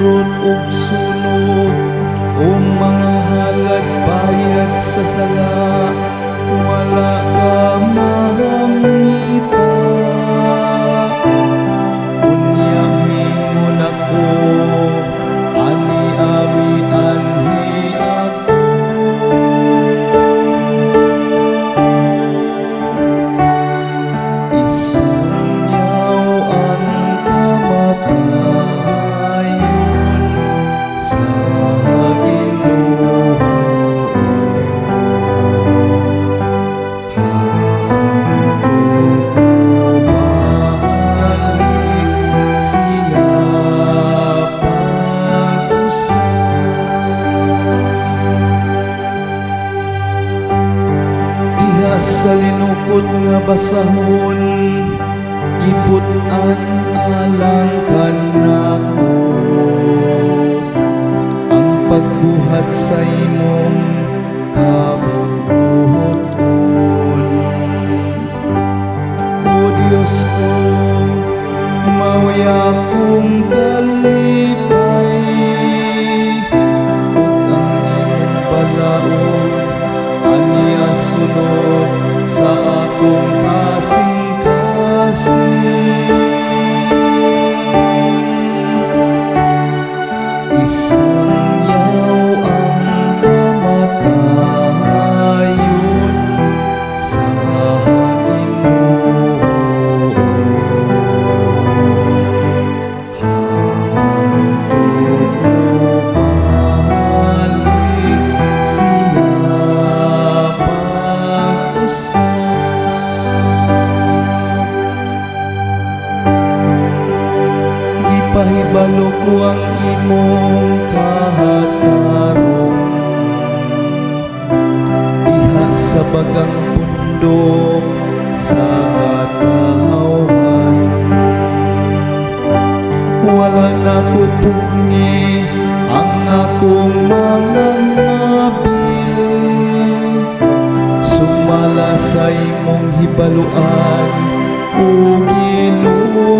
purot ug sunog, o mga halad bayad sa sala, wala ka mahangita. Unya mingon ako, ani ami anhi ako. Isunyaw ang kamatayon sa Ginoo. Sa linukot nga basahon, giputan alang kanako ang pagbuhat sa imong kabubuton. O Diyos ko, mao'y akong kalipay, ug ang imong balaod aniya sunod sa akong kasing-kasing. Isunyaw ang kamatayon sa Ginoo. Hangtod mo balik siya pahibalo ko ang imong kahatarong diha sa bagang pundok sa katawhan. Wala na ko pugni ang akong mga nabil, sumala sa imong hibaluan, o Ginoo.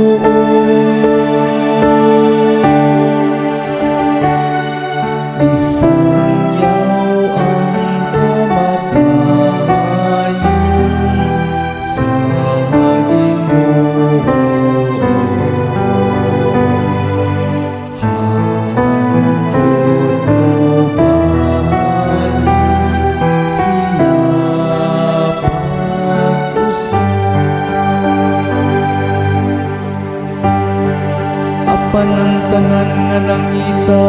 Ang tanan nga nangita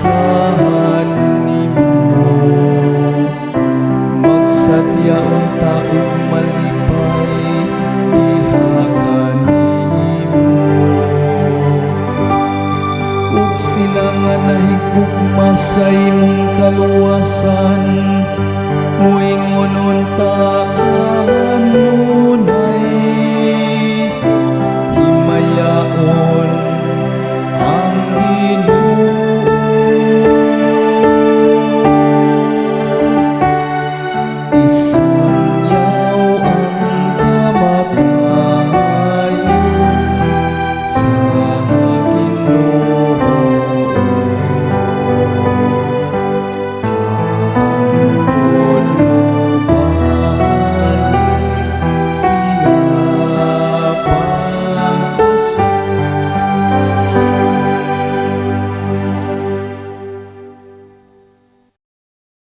kanimo, magsadya unta ug malipay diha kanimo, ug sila nga nahigugma sa imong kaluwasan, muingon unta kanimo.